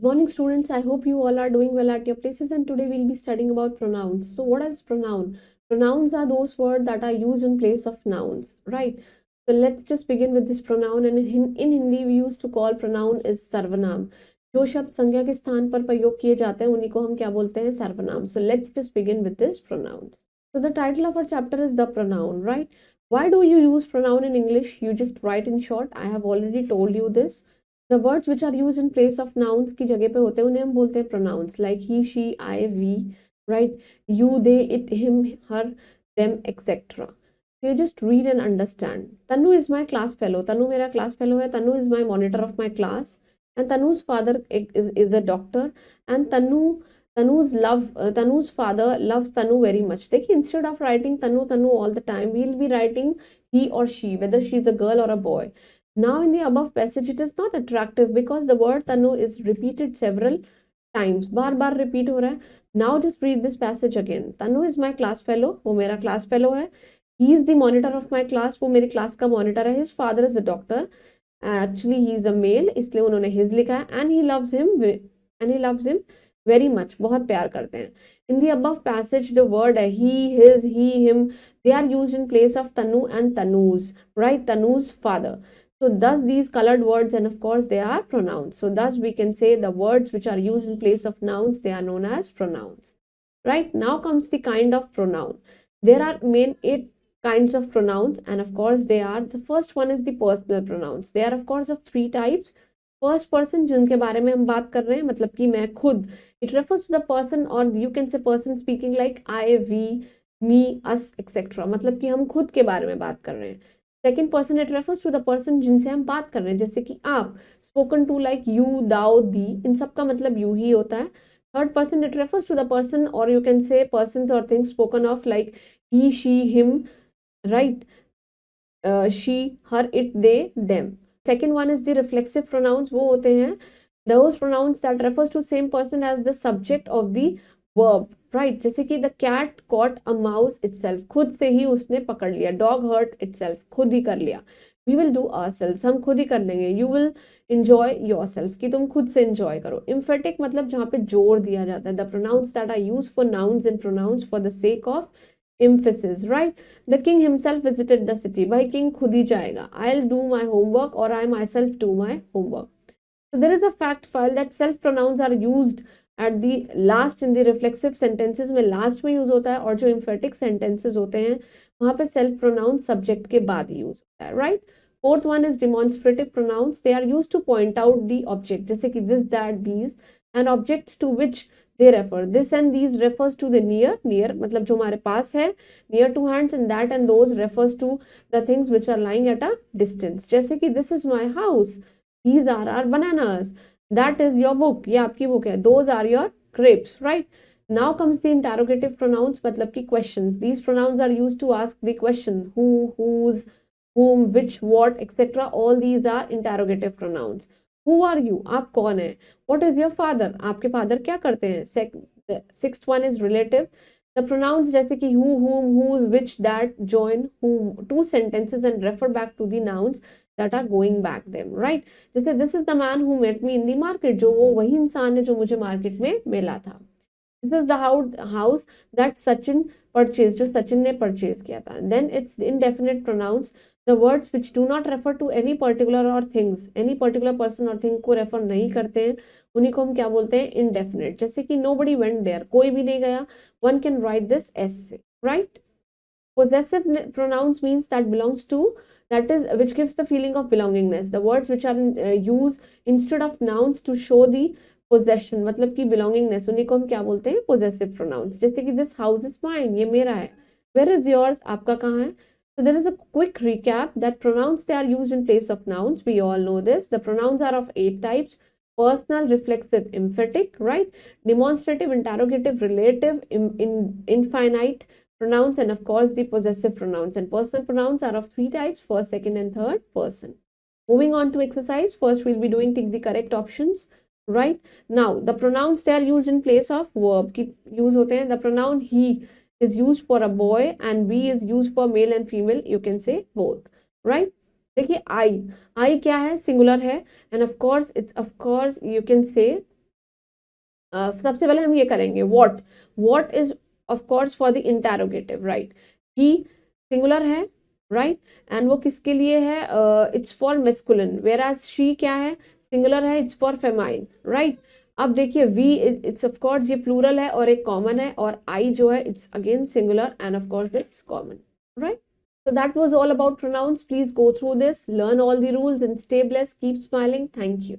Morning students, I hope you all are doing well at your places, and today we'll be studying about pronouns. So what is pronoun? Pronouns are those words that are used in place of nouns, right? So let's just begin with this pronoun, and in Hindi we used to call pronoun is sarvanam. जो शब्द संज्ञा के स्थान पर प्रयोग किए जाते हैं उन्हीं को हम क्या बोलते हैं सर्वनाम. So let's just begin with this pronouns. So the title of our chapter is the pronoun, right? Why do you use pronoun in English? You just write in short. I have already told you this. The words which are used in place of nouns की जगह पे होते हैं उन्हें हम बोलते हैं pronouns, like he, she, I, we, right? You, they, it, him, her, them, etc. So you just read and understand. Tanu is my class fellow. Tanu मेरा class fellow है. Tanu is my monitor of my class. And Tanu's father is a doctor. And Tanu's father loves Tanu very much. देखिए, instead of writing Tanu all the time, we'll be writing he or she, whether she's a girl or a boy. Now in the above passage it is not attractive because the word Tanu is repeated several times. Bar bar repeat हो रहा है. Now just read this passage again. Tanu is my class fellow. वो मेरा class fellow है. He is the monitor of my class. वो मेरी class का monitor है. His father is a doctor. Actually he is a male, इसलिए उन्होंने his लिखा है. And he loves him very much. बहुत प्यार करते हैं. In the above passage the word है he, his, he, him, they are used in place of Tanu and Tanu's, right? Tanu's father. So thus these colored words, and of course they are pronouns. So thus we can say the words which are used in place of nouns, they are known as pronouns. Right? Now comes the kind of pronoun. There are main 8 kinds of pronouns, and of course they are, the first one is the personal pronouns. They are of course of 3 types. First person जिनके बारे में हम बात कर रहे हैं, मतलब कि मैं खुद, it refers to the person, or you can say person speaking like I, we, me, us, etc. मतलब कि हम खुद के बारे में बात कर रहे हैं. Second person it refers to the person जिनसे हम बात कर रहे हैं, जैसे कि आप, स्पोकन टू लाइक यू, दाओ, दी, इन सब का मतलब यू ही होता है. Third person it refers to the person, और यू कैन से पर्सन्स और things spoken of like he, she, him, right, she, her, it, they, them. Second one is the reflexive pronouns. वो होते हैं those pronouns that refers to same person as the subject of the verb, right? जैसे कि the cat caught a mouse itself, खुद से ही उसने पकड़ लिया. Dog hurt itself, खुद ही कर लिया. We will do ourselves, हम खुद ही कर लेंगे. You will enjoy yourself, कि तुम खुद से enjoy करो. Emphatic मतलब जहाँ पे जोर दिया जाता है. The pronouns that are used for nouns and pronouns for the sake of emphasis, right? The king himself visited the city. भाई king खुद ही जाएगा. I'll do my homework, or I myself do my homework. So there is a fact file that self pronouns are used at the last in the reflexive sentences में last में use होता है, और जो emphatic sentences होते हैं वहाँ पे self pronoun subject के बाद use होता है, right? Fourth one is demonstrative pronouns. They are used to point out the object, जैसे कि this, that, these, and objects to which they refer. This and these refers to the near मतलब जो हमारे पास है, near to hands, and that and those refers to the things which are lying at a distance. जैसे कि this is my house, these are our bananas, that is your book, ये आपकी book है, those are your grapes, right? Now comes the interrogative pronouns, मतलब कि questions. These pronouns are used to ask the question who, whose, whom, which, what, etc. All these are interrogative pronouns. Who are you? आप कौन है? What is your father? आपके father क्या करते हैं? Sixth one is relative. The pronouns जैसे कि who, whom, whose, which, that join who two sentences and refer back to the nouns that are going back them, right? जैसे this is the man who met me in the market, जो वो वही इंसान है जो मुझे market में मिला था. This is the house that Sachin purchased, जो सचिन ने purchase किया था. Then it's indefinite pronouns. The words which do not refer to any particular or things, any particular person or thing को refer नहीं करते हैं, उन्हीं को हम क्या बोलते हैं? Indefinite. जैसे कि nobody went there, कोई भी नहीं गया. One can write this essay, right? Possessive pronouns means that belongs to, that is which gives the feeling of belongingness. The words which are used instead of nouns to show the possession, मतलब कि belongingness, उन्हीं को हम क्या बोलते हैं? Possessive pronouns. जैसे कि this house is mine, ये मेरा है. Where is yours? आपका कहाँ है? So there is a quick recap that pronouns, they are used in place of nouns. We all know this. The pronouns are of 8 types: personal, reflexive, emphatic, right? Demonstrative, interrogative, relative, infinite pronouns, and of course the possessive pronouns. And personal pronouns are of 3 types: first, second, and third person. Moving on to exercise, first we'll be doing tick the correct options, right? Now the pronouns, they are used in place of verb की use होते हैं. The pronoun he is used for a boy and we is used for male and female, you can say both, right? देखिए I क्या है? Singular है, and of course it's, of course you can say सबसे पहले हम ये करेंगे what is of course for the interrogative, right. He singular है, राइट, एंड वो किसके लिए है, it's for masculine, whereas she क्या है, सिंगुलर है, इट्स फॉर फेमाइन, राइट। अब देखिए वी इट्स ऑफ कोर्स ये प्लूरल है और एक कॉमन है, और आई जो है it's again singular end of course it's common, right. So that was all about pronouns. Please go through this, learn all the rules, and stay blessed. Keep smiling. Thank you.